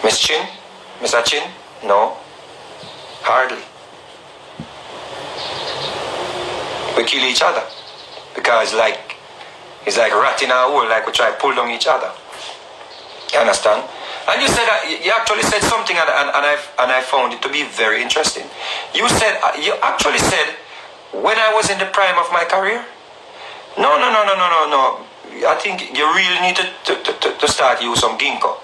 Miss Chin? Mr. Chin? No. Hardly. We kill each other. Because it's like rat in a hole, like we try to pull down each other. You understand? And you said that, you actually said something and I found it to be very interesting. You actually said, when I was in the prime of my career? No. I think you really need to start use some ginkgo.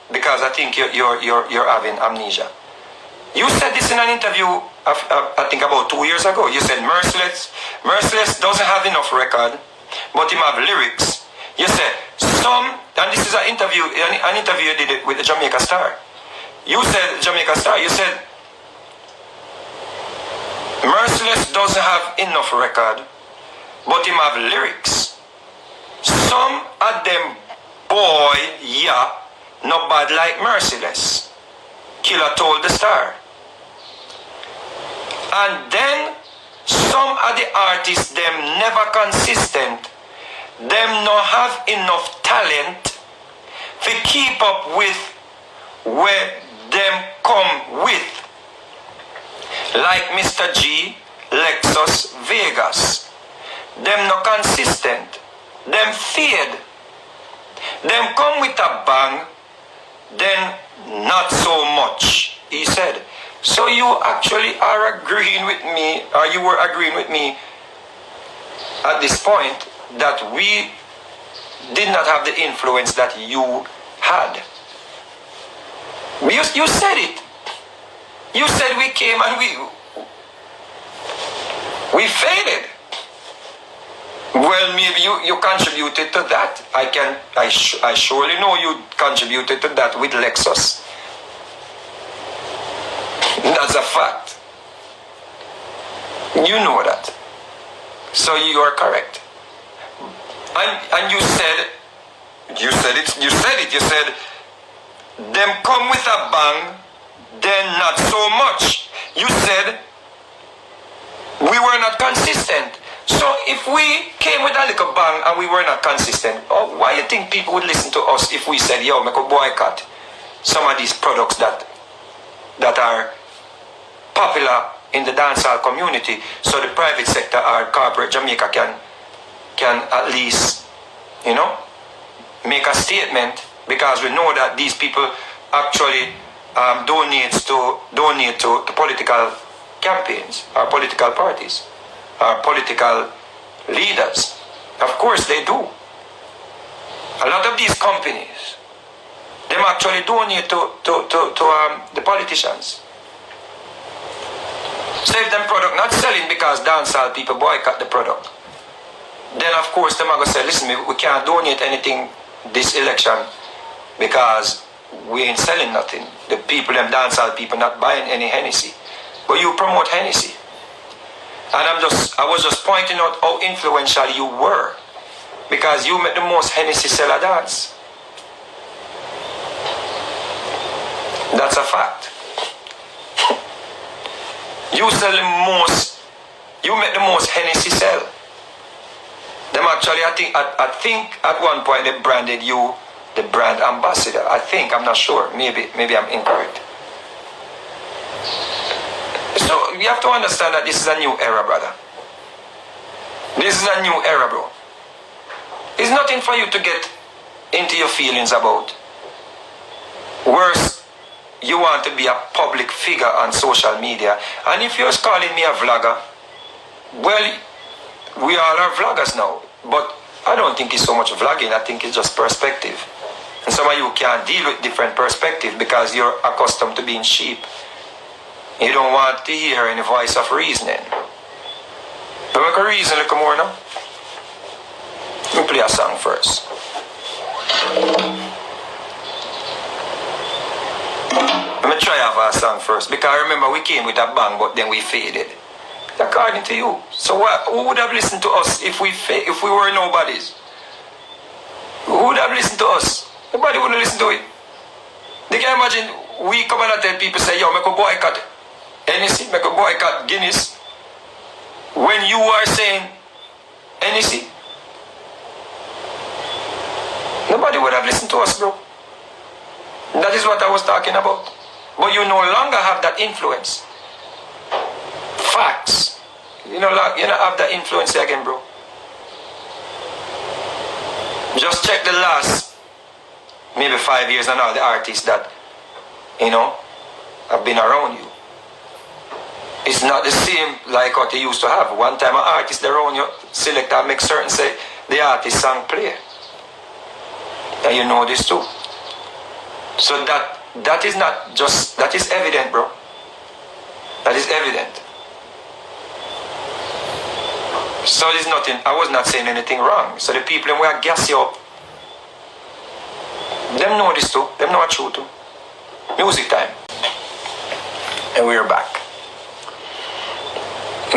Because I think you're having amnesia. You said this in an interview, I think about 2 years ago. You said Merciless doesn't have enough record, but him have lyrics. You said and this is an interview you did it with the Jamaica Star. You said, Jamaica Star, you said, Merciless doesn't have enough record, but him have lyrics. Some of them, boy, yeah, not bad like Merciless. Killer told the Star. And then some of the artists, them never consistent. Them not have enough talent to keep up with where them come with. Like Mr. G, Lexus, Vegas. Them not consistent. Them fade. Them come with a bang, then not so much, he said. So you actually are agreeing with me, or you were agreeing with me at this point, that we did not have the influence that you had. You said it. You said we came and we faded. Well, maybe you contributed to that. I surely know you contributed to that with Lexus. That's a fact. You know that. So you are correct. And you said it, them come with a bang, then not so much. You said we were not consistent. So if we came with a little bang and we were not consistent, why do you think people would listen to us if we said, yo, make a boycott some of these products that are popular in the dancehall community, so the private sector or corporate Jamaica can at least, make a statement, because we know that these people actually donate to political campaigns or political parties or political leaders. Of course they do. A lot of these companies, them actually donate to the politicians. So if them product not selling because dancehall people boycott the product, then of course them are going to say, listen, we can't donate anything this election because we ain't selling nothing. The people, them dancehall people, not buying any Hennessy. But you promote Hennessy. And I was just pointing out how influential you were, because you make the most Hennessy seller dance. That's a fact. You sell the most, you make the most Hennessy sell. Them actually, I think at one point they branded you the brand ambassador. I think, I'm not sure. Maybe I'm incorrect. So you have to understand that this is a new era, brother. This is a new era, bro. It's nothing for you to get into your feelings about. Worse, you want to be a public figure on social media. And if you're calling me a vlogger, well, we all are vloggers now. But I don't think it's so much vlogging. I think it's just perspective. And some of you can't deal with different perspective because you're accustomed to being sheep. You don't want to hear any voice of reasoning. But make a reason a little more now. Let me play a song first. Let me try have a song first, because remember we came with a bang but then we faded. According to you. So who would have listened to us if we were nobodies? Who would have listened to us? Nobody wouldn't listen to it. They can imagine we come and tell people, say, yo, make a boycott Hennessy, make a boycott Guinness, when you are saying Hennessy. nobody would have listened to us, bro. That is what I was talking about. But you no longer have that influence. Facts. You don't have that influence again, bro. Just check the last maybe 5 years and all the artists that, have been around you. It's not the same like what they used to have. One time an artist around you, select and make certain say the artist song play. And you know this too. So that is not just, that is evident, bro. That is evident. So there's nothing, I was not saying anything wrong. So the people who are gas you up, them know this too. Them know what true too. Music time. And we're back.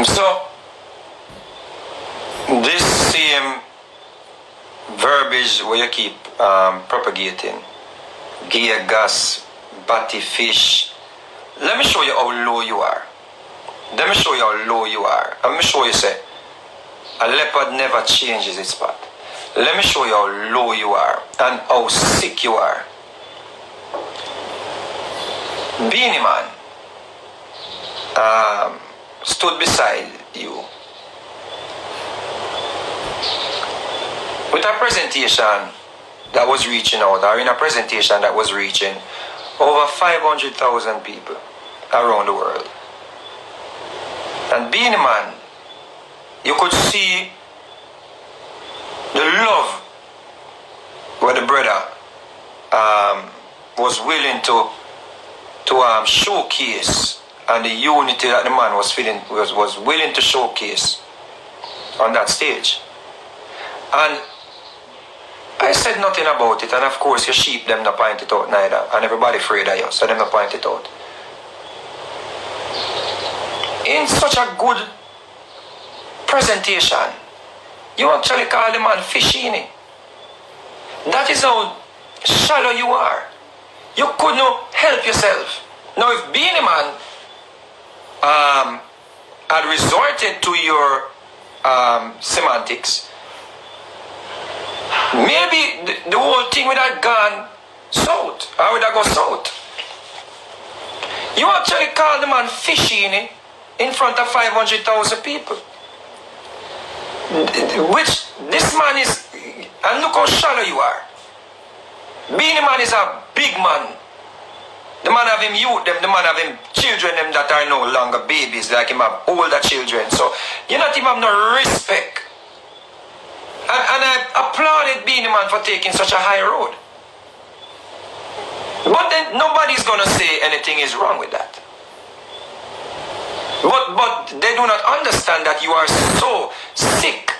So, this same verbiage where you keep propagating, gear, gas, batty fish, let me show you how low you are. Let me show you how low you are. Let me show you, say, a leopard never changes its path. Let me show you how low you are and how sick you are. Beanie Man stood beside you with a presentation that was reaching out, or in a presentation that was reaching over 500,000 people around the world. And Beanie Man, you could see the love where the brother was willing to showcase, and the unity that the man was willing to showcase on that stage. And I said nothing about it, and of course your sheep them not point it out neither, and everybody afraid of you, so them not point it out. In such a good presentation, you actually call the man Fishini. That is how shallow you are. You could not help yourself. Now if Beanie Man had resorted to your semantics, maybe the whole thing would have gone south. Or would have gone south. You actually call the man Fishini in front of 500,000 people. Which this man is, and look how shallow you are. Beanie Man is a big man. The man have him youth, the man have him children them that are no longer babies, like him have older children. So you not even have no respect. And I applauded Beanie Man for taking such a high road. But then nobody's gonna say anything is wrong with that. But they do not understand that you are so sick.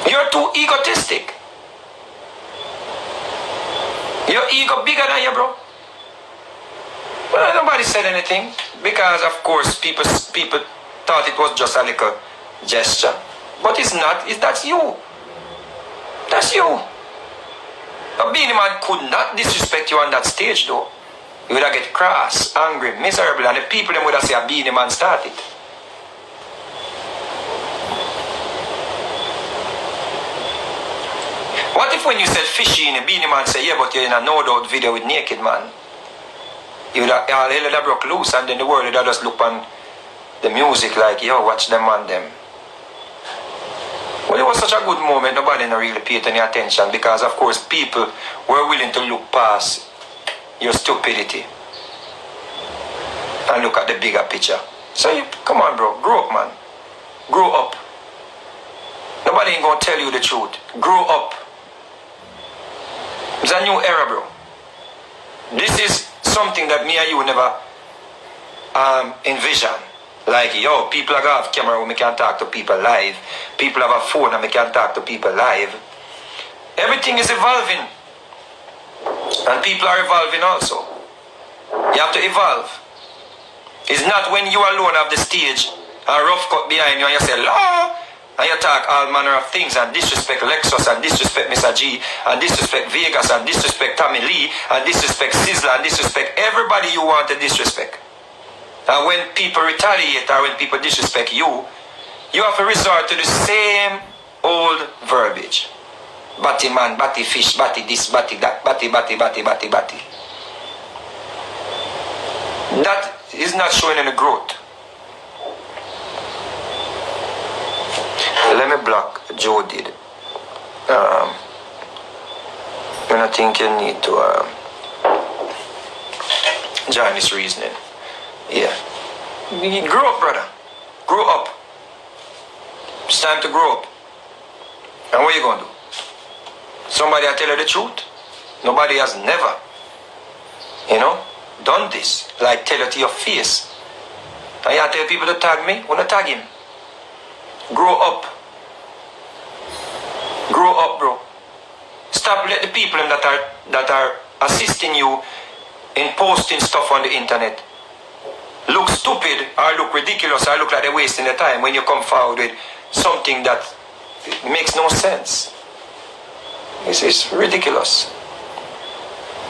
You're too egotistic. Your ego bigger than you, bro. Well, nobody said anything because, of course, people thought it was just a little gesture. But it's not. That's you. That's you. A Beanie Man could not disrespect you on that stage, though. You would have get cross, angry, miserable, and the people them would have said a Beanie Man started. What if when you said fishy in a Beanie Man say, yeah, but you're in a no doubt video with Naked Man? You would have, all hell would have broke loose, and then the world would have just look on the music like, yo, watch them on them. Well, it was such a good moment, nobody really paid any attention because, of course, people were willing to look past your stupidity and look at the bigger picture. So, come on, bro, grow up, man. Grow up. Nobody ain't gonna tell you the truth. Grow up. It's a new era, bro. This is something that me and you never envision. Like, yo, people are gonna have camera where we can talk to people live. People have a phone and we can talk to people live. Everything is evolving. And people are evolving also. You have to evolve. It's not when you alone have the stage and rough cut behind you and you say, Lord, and you talk all manner of things and disrespect Lexus and disrespect Mr. G and disrespect Vegas and disrespect Tommy Lee and disrespect Sizzler and disrespect everybody you want to disrespect. And when people retaliate or when people disrespect you, you have to resort to the same old verbiage. Batty man, batty fish, batty this, batty that, batty. That is not showing any growth. Let me block Joe did. And I think you need to join this reasoning. Yeah. Grow up, brother. Grow up. It's time to grow up. And what are you going to do? Somebody will tell you the truth. Nobody has never, done this. Like tell it to your face. And you tell people to tag me. Wanna tag him? Grow up. Grow up, bro. Stop let the people that are assisting you in posting stuff on the internet look stupid or look ridiculous or look like they're wasting their time when you come forward with something that makes no sense. It's ridiculous.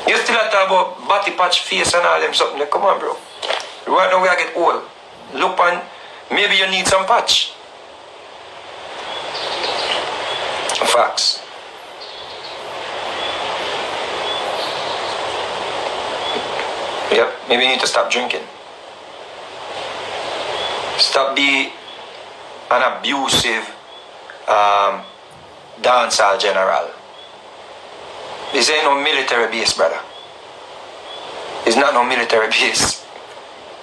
You still have to talk about body patch face and all them something. Come on, bro. Right now we are get old. Look on, maybe you need some patch. Facts. Yep, maybe you need to stop drinking. Stop being an abusive dancehall general. This ain't no military base, brother. It's not no military base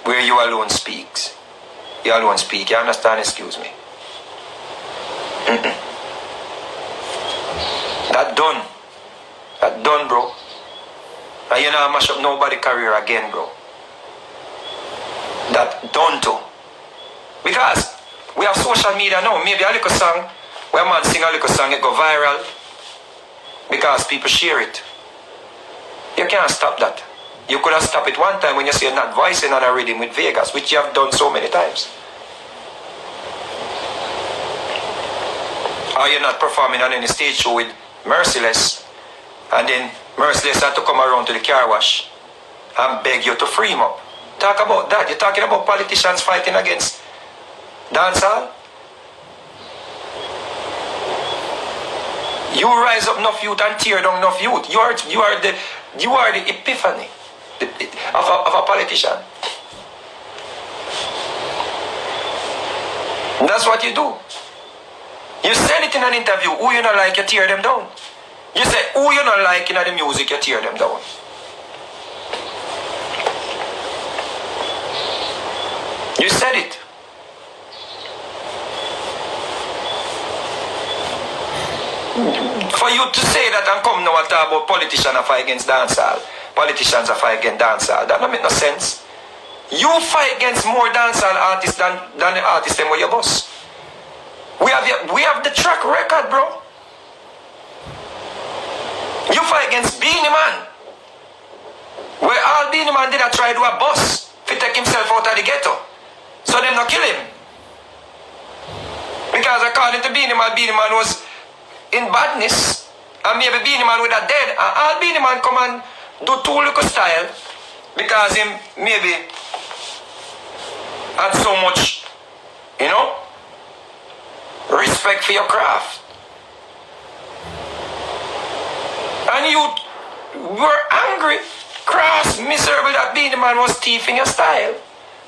where you alone speaks. You alone speak. You understand? Excuse me. That done. That done, bro. And you know mash up nobody's career again, bro. That done too. Because we have social media now. Maybe a little song, where a man sing a little song, it go viral. Because people share it. You can't stop that. You could have stopped it one time when you see you're not voicing on a rhythm with Vegas, which you have done so many times. Or you're not performing on any stage show with Merciless, and then Merciless had to come around to the car wash and beg you to free him up. Talk about that. You're talking about politicians fighting against dancehall? You rise up enough youth and tear down enough youth. You are the epiphany of a politician. And that's what you do. You said it in an interview, who you not like, you tear them down. You say, who you not like in the music, you tear them down. You said it. For you to say that and come now and talk about politicians are fight against dancehall, politicians are fight against dancehall, that don't make no sense. You fight against more dancehall artists than the artists them where you boss. We have the track record, bro. You fight against Beenie Man, where all Beenie Man did I try to do a boss to take himself out of the ghetto, so them not kill him. Because according to Beenie Man was in badness, and maybe Beenie Man would have dead, and all Beenie Man come and do too little style because him maybe had so much, respect for your craft. And you were angry, cross, miserable that Beenie Man was thieving your style.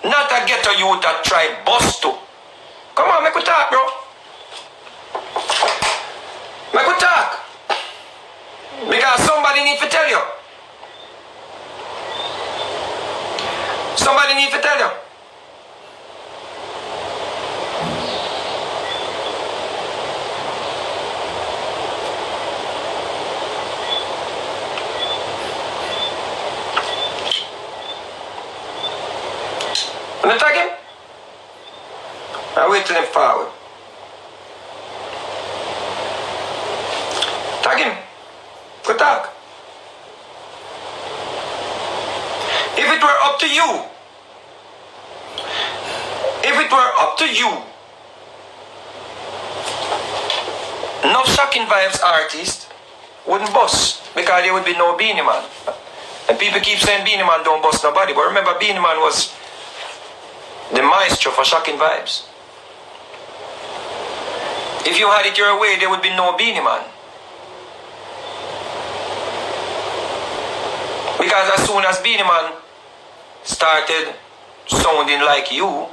Not a ghetto youth that try bust to. Come on, make we talk, bro. Make we talk. Because somebody need to tell you. Somebody need to tell you. Can you tag him? I wait till him forward. Tag him. Good talk. If it were up to you, no Shocking Vibes artist wouldn't bust because there would be no Beenie Man. And people keep saying Beenie Man don't bust nobody, but remember Beenie Man was the maestro for Shocking Vibes. If you had it your way, there would be no Beanie Man. Because as soon as Beanie Man started sounding like you,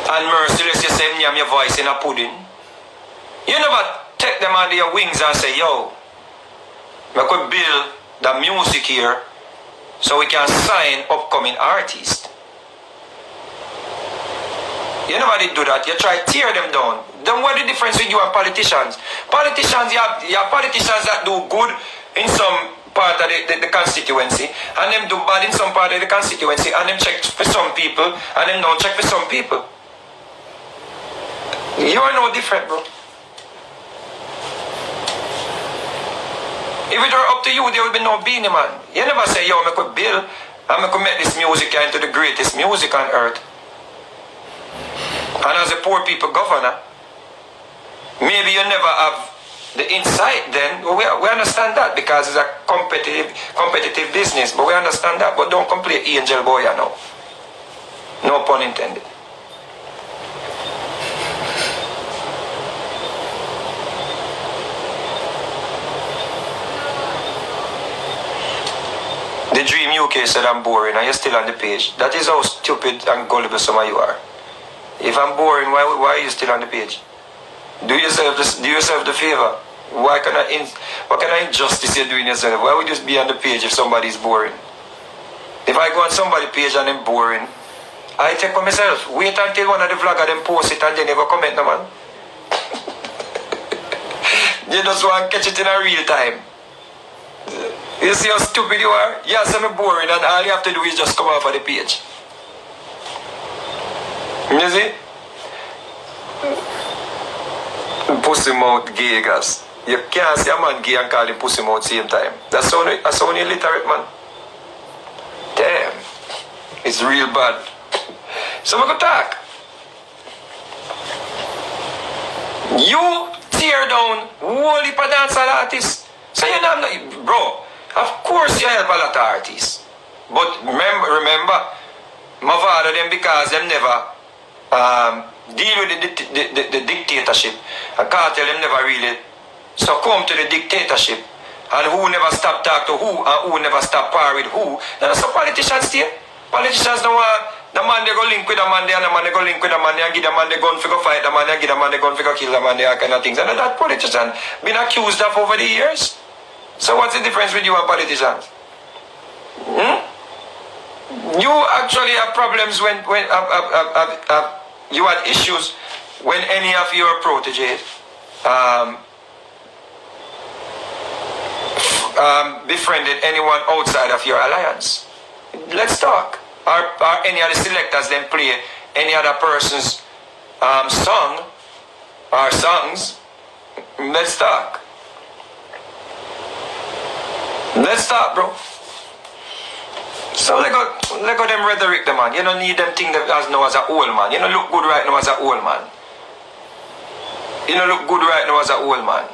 and merciless, you say, "Nyam your voice in a pudding," you never take them under your wings and say, "Yo, we could build the music here so we can sign upcoming artists." You never did do that. You try to tear them down. Then what the difference with you and politicians? Politicians, you have politicians that do good in some part of the constituency, and them do bad in some part of the constituency, and them check for some people, and them don't check for some people. You are no different, bro. If it were up to you, there would be no Beanie Man. You never say, "Yo, I could build, and I could make this music into the greatest music on earth." And as a poor people governor, maybe you never have the insight then. Well, we understand that because it's a competitive business, but we understand that. But don't complete angel boy, you know. No pun intended. The Dream UK said I'm boring and you're still on the page. That is how stupid and gullible some of you are. If I'm boring, why are you still on the page? Do yourself the favor. What kind of injustice you're doing yourself? Why would you just be on the page if somebody's boring? If I go on somebody's page and I'm boring, I take for myself. Wait until one of the vloggers them post it and then they go comment, no man. You just want to catch it in a real time. You see how stupid you are? Yeah, so I'm boring and all you have to do is just come off of the page. You see? Pussy mouth gay, guys. You can't see a man gay and call him pussy mouth same time. That's only illiterate, man. Damn. It's real bad. So we go talk. You tear down whole heap of dancehall artists. So you know, bro, of course you help a lot of artists. But remember, my father them because them never deal with the dictatorship. And cartel them never really succumb to the dictatorship. And who never stop talk to who and who never stop par with who. That's some politicians still. Politicians don't want the man they go link with the man there and the man they go link with the man there and give the man the gun for go fight the man and give the man the gun for go kill the man there, kind of things. And that politician been accused of over the years. So what's the difference with you and politicians? You actually have problems when you had issues when any of your proteges befriended anyone outside of your alliance. Let's talk. Or any other selectors then play any other person's song or songs. Let's talk. Let's talk, bro. So let go them rhetoric, the man. You don't need them thing that as now as an old man. You don't look good right now as an old man. You don't look good right now as an old man.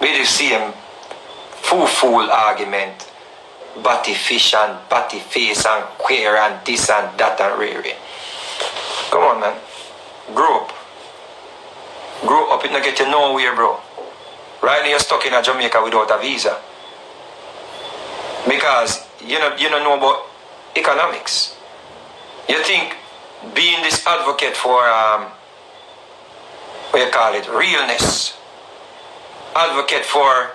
We just see him fool argument. Batty fish and batty face and queer and this and that and rare. Come on, man. Grow up. Grow up, it not get you nowhere, bro. Right now you're stuck in Jamaica without a visa. Because you don't know about economics. You think being this advocate for what you call it, realness, advocate for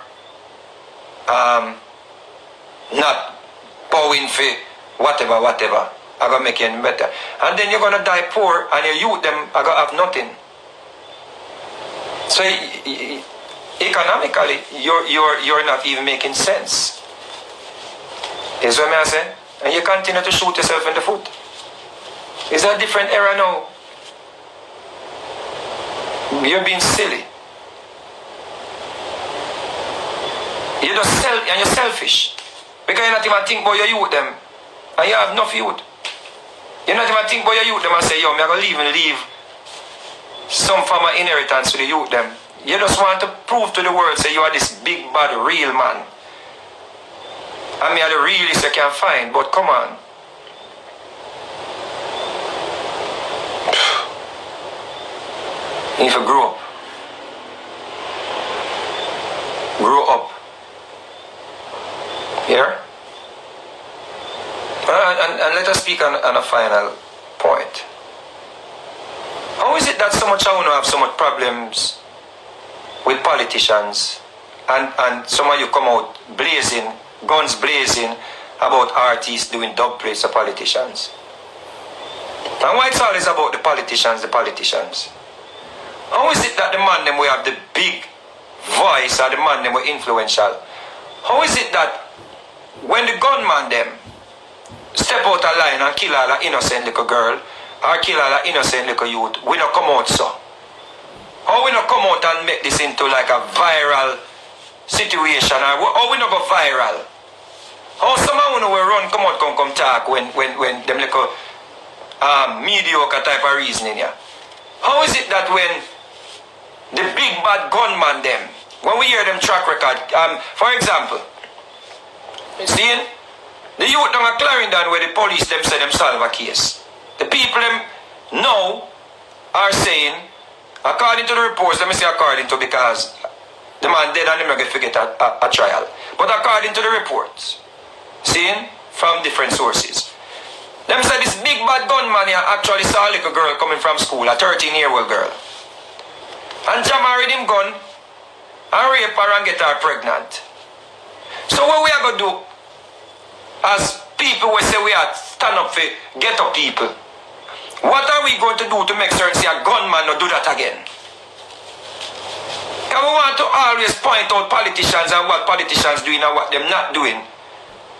not bowing for whatever, are gonna make you better. And then you're gonna die poor and your youth them are gonna have nothing. So economically you're not even making sense. Is what I'm saying? And you continue to shoot yourself in the foot. It's a different era now. You're being silly. You're selfish. Because you're not even think about your youth them. And you have enough youth. You're not even think about your youth them and say, yo, I'm going to leave some form of inheritance to the youth them. You just want to prove to the world, say you are this big, bad, real man. I mean, the realest you can find, but come on. You need to grow up. Grow up. Here? And let us speak on a final point. How is it that so much I want to have so much problems with politicians and some of you come out blazing, guns blazing about artists doing dub plates of politicians? And why it's always about the politicians, the politicians? How is it that the man them we have the big voice or the man them were influential? How is it that when the gunman them step out of line and kill all an innocent little girl or kill all an innocent little youth, we not come out so? How we not come out and make this into like a viral situation? Or how we not go viral? How someone who will run come out come talk when them little mediocre type of reasoning here? How is it that when the big bad gunman them, when we hear them track record, for example, seeing the youth down at Clarendon where the police them say them solve a case. The people them now are saying, according to the reports, let me say according to because the man dead and them not going to forget a trial. But according to the reports, seeing from different sources, them say this big bad gunman here actually saw a little girl coming from school, a 13-year-old girl. And Jam married him gun and rape her and get her pregnant. So what we are going to do as people we say we are stand up for ghetto people, what are we going to do to make certain say a gunman not do that again? Because we want to always point out politicians and what politicians doing and what them not doing.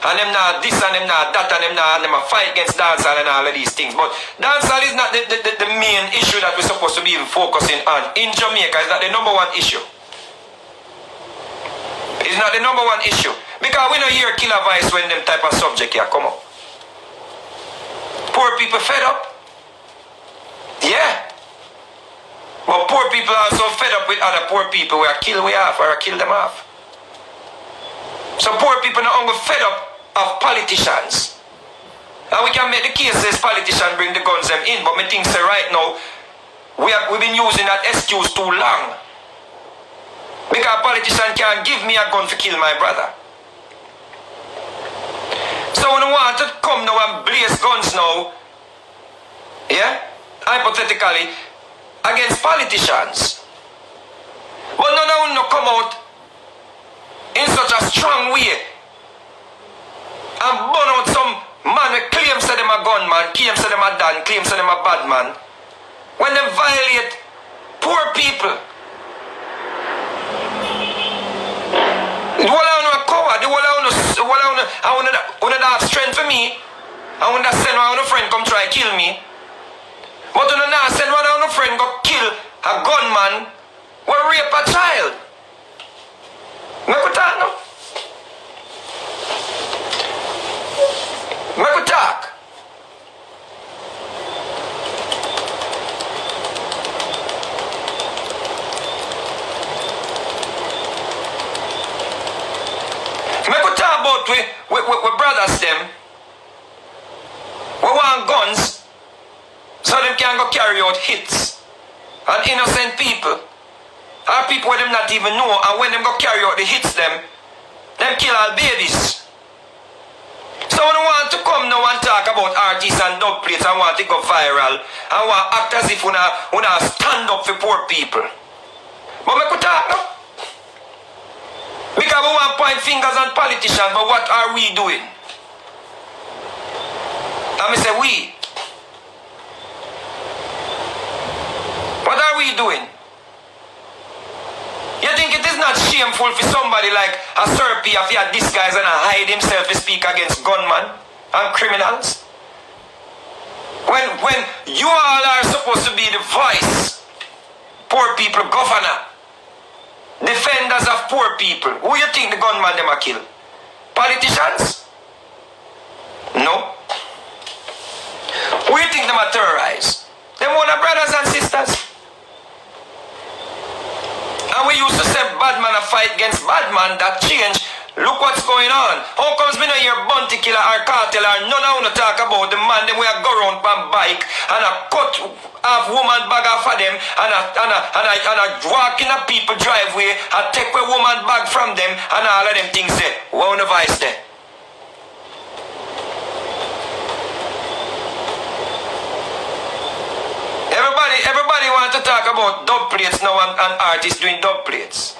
And them not this and them not that and them not and them a fight against dancehall and all of these things. But dancehall is not the main issue that we're supposed to be even focusing on. In Jamaica, it's not the number one issue. It's not the number one issue. Because we don't hear killer voice when them type of subject here come up. Poor people fed up. Yeah. But poor people are also fed up with other poor people where kill we off or kill them off. So poor people are not only fed up of politicians. And we can make the cases politicians bring the guns them in, but me think say right now we've been using that excuse too long. Because a politician can't give me a gun to kill my brother. So when I want to come now and blaze guns now, yeah, hypothetically, against politicians. But none of them come out in such a strong way and burn out some man who claims that them a gunman, claims that them a dan, claims that them a bad man, when they violate poor people. The whole of a coward, the whole of I want to have strength for me. I want to send one of a friend come try kill me. But you not send one of a friend go kill a gunman or rape a child. Me could talk now. Me could talk. Me could talk about we brothers them. We want guns so them can go carry out hits on innocent people. Or people where them not even know, and when them go carry out the hits them kill all babies. So when you want to come now and talk about artists and dub plates and want to go viral and want to act as if we stand up for poor people. But we could talk now. Because we want to point fingers on politicians, but what are we doing? And I say we. What are we doing? You think it is not shameful for somebody like a Serpi if he had disguise and hide himself to speak against gunmen and criminals? When you all are supposed to be the voice, poor people governor, defenders of poor people, who you think the gunman them a kill? Politicians? No. Who you think them a terrorize? Them one of brothers and sisters. And we used to say bad man a fight against bad man. That changed. Look what's going on. How comes me no hear Bounty Killer or Cartel or none of them talk about the man them we go around on bike and a cut half woman bag off of them and a walk in a people driveway and take a woman bag from them and all of them things there. What on the vice there? Everybody want to talk about dub plates now and artists doing dub plates.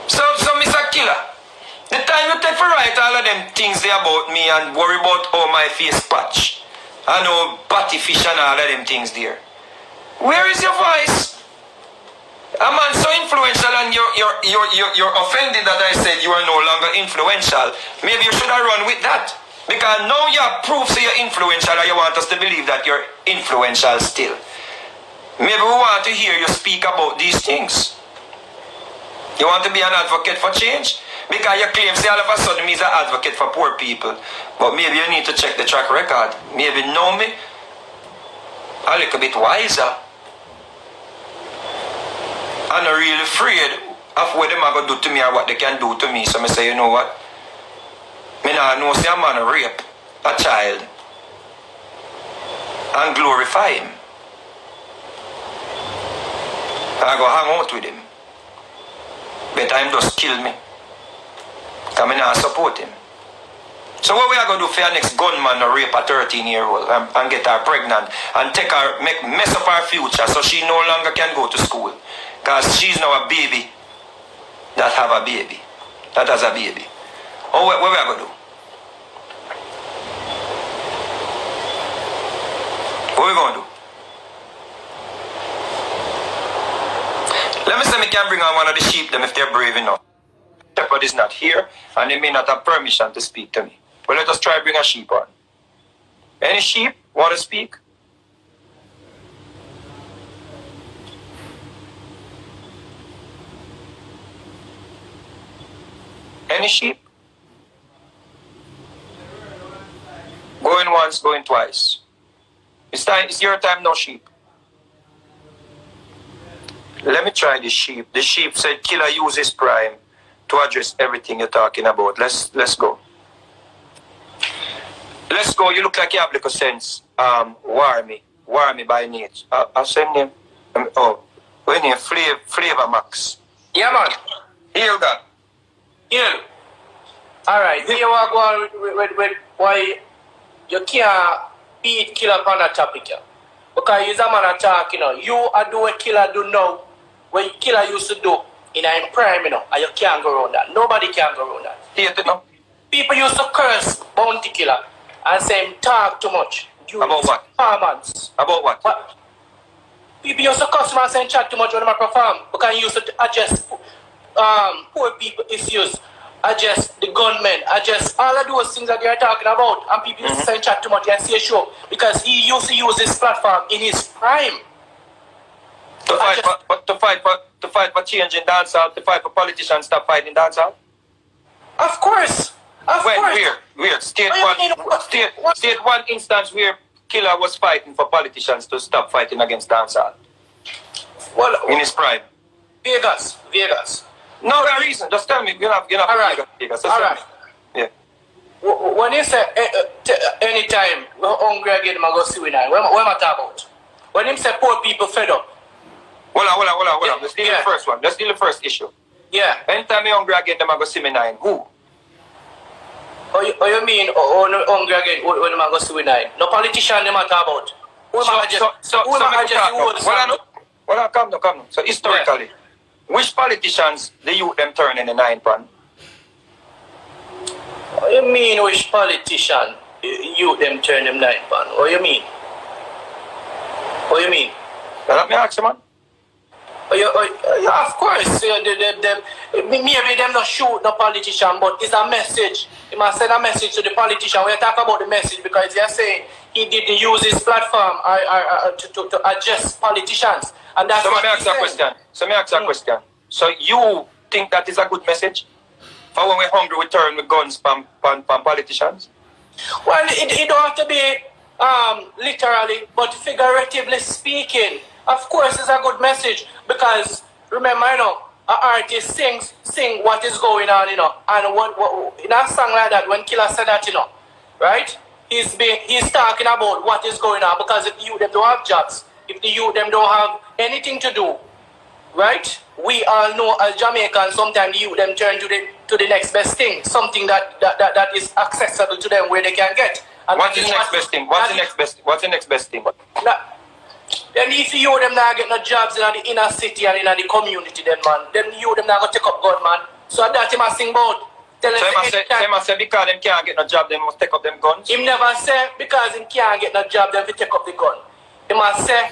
So Mr. Killer, the time you take for write all of them things there about me and worry about how my face patch and how batty fish and all of them things there. Where is your voice? A man so influential and you're offended that I said you are no longer influential. Maybe you should have run with that. Because now you have proof that you're influential and you want us to believe that you're influential still. Maybe we want to hear you speak about these things. You want to be an advocate for change? Because you claim, say all of a sudden me is an advocate for poor people. But maybe you need to check the track record. Maybe know me a little bit wiser. I'm not really afraid of what them are going to do to me or what they can do to me. So I say, you know what? Me now know say a man rape a child and glorify him. I go hang out with him. But I'm just kill me. Because I not support him. So what we are going to do for our next gunman or rape a 13-year-old and get her pregnant and take her, mess up her future so she no longer can go to school. Because she's now a baby that have a baby. That has a baby. Oh, what we are going to do? What we going to do? Let me say me can bring on one of the sheep them if they're brave enough. Shepherd is not here and they may not have permission to speak to me. But let us try bring a sheep on. Any sheep want to speak? Any sheep? Going once, going twice. It's your time, no sheep. Let me try the sheep. The sheep said Killer uses prime to address everything you're talking about. Let's go. Let's go. You look like you have little sense. Warmy by nature. I'll send him. When you Flavor Max. Yeah, man. Here you go. Yeah. Alright, here you are going with why you can't beat Killer on that topic. Yeah. Because he's a man attack, you know. You are doing what Killer do now. What Killer used to do in prime, you know, and you can't go around that. Nobody can go around that. Here you know. People used to curse Bounty Killer and say him talk too much. About what? Performance. About what? People used to curse him and say chat too much when they perform because he used to adjust poor people issues, adjust the gunmen, adjust all of those things that you're talking about, and people used to say chat too much and say show because he used to use this platform in his prime. To fight for change in dancehall, to fight for politicians stop fighting dancehall? Of course. Where? State one instance where Killer was fighting for politicians to stop fighting against dancehall. Well, in his prime. Vegas. No reason. Just tell me. You're not all right. Vegas. All right. Yeah. When you say anytime we're hungry again, I go see we now. What am I talking about? When him say poor people fed up. Hold on. Let's deal with the first one. Let's deal with the first issue. Yeah. Anytime you're hungry again, them I go see me nine. Who? Oh, you mean hungry again when them I go see we nine? No politician them I talk about. Come now. So historically, which politicians the youth them turn in the nine pan? What you mean which politician youth them turn them nine pan? What you mean? Let me ask you, man. Of course, maybe them not shoot the politician, but it's a message. You must send a message to the politician. We talk about the message because they're saying he did use his platform to adjust politicians. And that's so let me ask you a question. So you think that is a good message? For when we're hungry, we turn with guns from politicians? Well, it don't have to be literally, but figuratively speaking. Of course, it's a good message because remember, you know, an artist sing what is going on, you know, and what in a song like that, when Killer said that, you know, right? He's talking about what is going on because if the youth them don't have jobs, if the youth them don't have anything to do, right? We all know as Jamaicans, sometimes the youth them turn to the next best thing, something that is accessible to them where they can get. And What's the next best thing? What's the next best thing? Then if you them not get no jobs in the inner city and in the community, then man, then you them not gonna take up gun, man. So that him a sing about. Tell So him a say because them can't get no job, they must take up them guns. Him never say because him can't get no job, then we take up the gun. He must say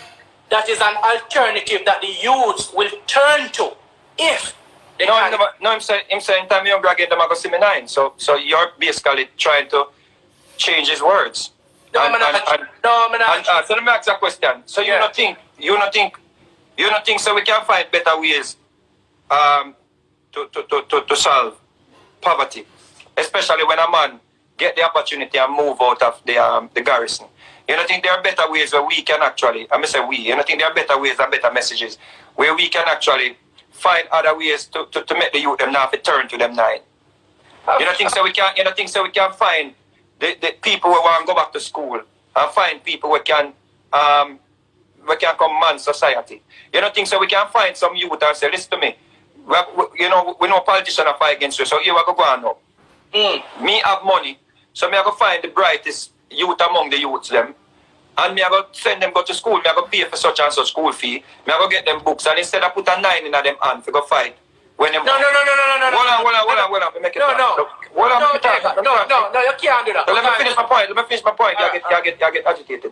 that is an alternative that the youths will turn to if they No, can. him say in time younger again, them a go see me 9. So you're basically trying to change his words. No, And- man, and- no, man, And, so let me ask you a question. So you Yeah. don't think so we can find better ways to solve poverty, especially when a man get the opportunity and move out of the garrison. You don't think there are better ways where we can actually, I say we, you don't think there are better ways and better messages where we can actually find other ways to make the youth them now turn to them 9? You don't think so we can find the people who want to go back to school and find people who can come man society. You don't think so we can find some youth and say, listen to me, we know politicians are fight against you, so here I go on now. Me have money, so me I go find the brightest youth among the youths them, and me I go send them go to school, me I go pay for such and such school fee, me I go get them books, and instead I put a 9 in them hand to go fight. When them No. Hold on, me make it talk. No, you can't do that. Let me finish my point. You get agitated.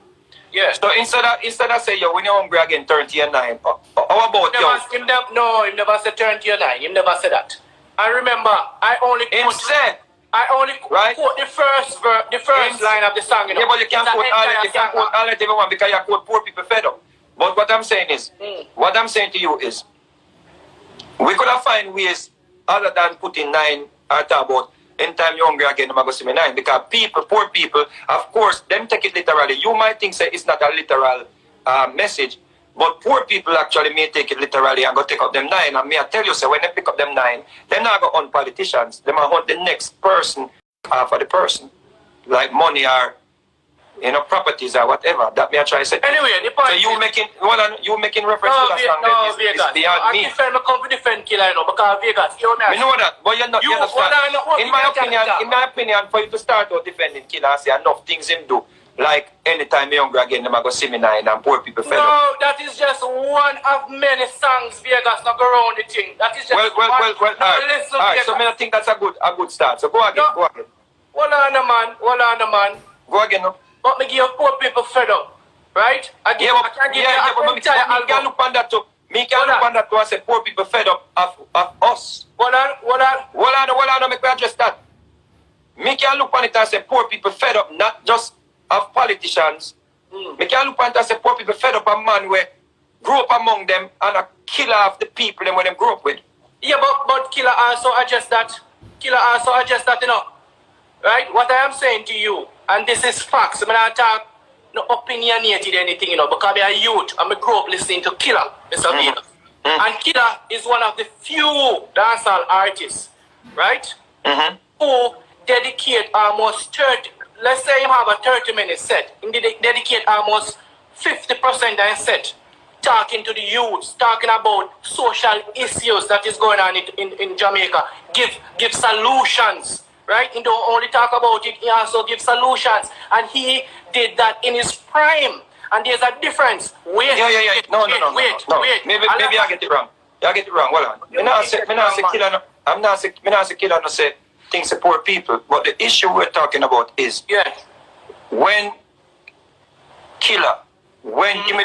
Yeah. So instead of say yo, when you're hungry again, turn to your 9. How about you? Him never said turn to your 9. Him never said that. I remember I only Right? quote the first line of the song. You know. Yeah, but you can't quote all of everyone because you quote poor people fed up. But what I'm saying to you is, we could have find ways other than putting 9 or talk about in time you're hungry again, I'm going to see me 9. Because poor people, of course, them take it literally. You might think say it's not a literal message, but poor people actually may take it literally and go take up them 9. And me I tell you, so when they pick up them 9, they're not going to hunt politicians. They might hunt the next person for the person. Like money or properties or whatever. That me I try to say. Anyway, the point so you making reference to that song that is beyond me. I come to defend Killer, you know, because Vegas, you know. We know that, but you're not. You understand. In my opinion, for you to start out defending Killer and say enough things him do, like anytime you're hungry again, them a go see me 9 and poor people fed up. No, that is just one of many songs Vegas not go around the thing. That is just Well. No, All listen, right. Vegas. So I think that's a good start. So go again. No. Hold on, man. Go again. No. But me give poor people fed up, right? I can give you but me can look on that too. Me can look on that too and say poor people fed up of us. Hold on, Make me address that. Me can look on it and say poor people fed up, not just of politicians. Me can look on it and say poor people fed up a man where grew up among them and a killer of the people them when them grew up with. Yeah, but Killer also adjust that. You know. Right? What I am saying to you, and this is facts, I'm not talk no opinionated anything, you know, because I'm a youth and I grew up listening to Killer, Mr. Venus. And Killer is one of the few dancehall artists, right? Who dedicate almost 30, let's say you have a 30-minute set, and dedicate almost 50% of his set talking to the youths, talking about social issues that is going on in Jamaica, give solutions. Right? He don't only talk about it, he also gives solutions. And he did that in his prime. And there's a difference. Wait. No. Maybe I get it wrong. Hold on. I'm not saying killer no say things to poor people. But the issue we're talking about is when killer, give me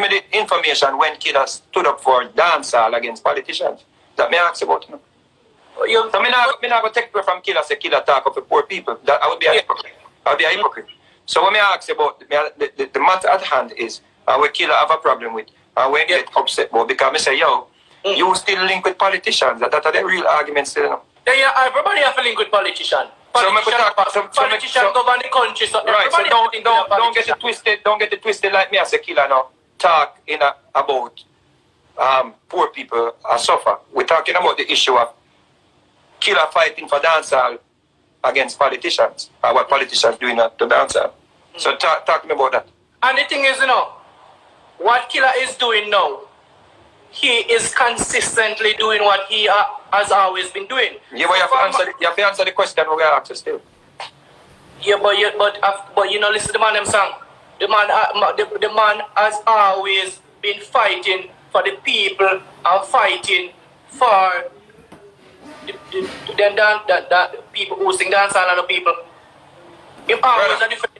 the information when killer stood up for dancehall against politicians. That may ask about him. So me not go take away from killer say killer talk of the poor people. That I would be a hypocrite. So when me ask about the matter at hand is what killer have a problem with and when get upset about because me say you still link with politicians. That are the real arguments still. You know? Yeah, everybody have a link with politicians. Politicians govern the country. So right. So don't get it twisted. Don't get it twisted like me as a killer now. Talk about poor people suffer. We're talking about the issue of killer fighting for dancehall against politicians, what politicians doing at the dancehall. So talk to me about that. And the thing is, what Killer is doing now, he is consistently doing what he has always been doing. Yeah, but you have to answer the question we are asking still. Yeah, but you know, listen to the man them song. The man has always been fighting for the people and fighting for the people who sing dancehall and the people. He always a different.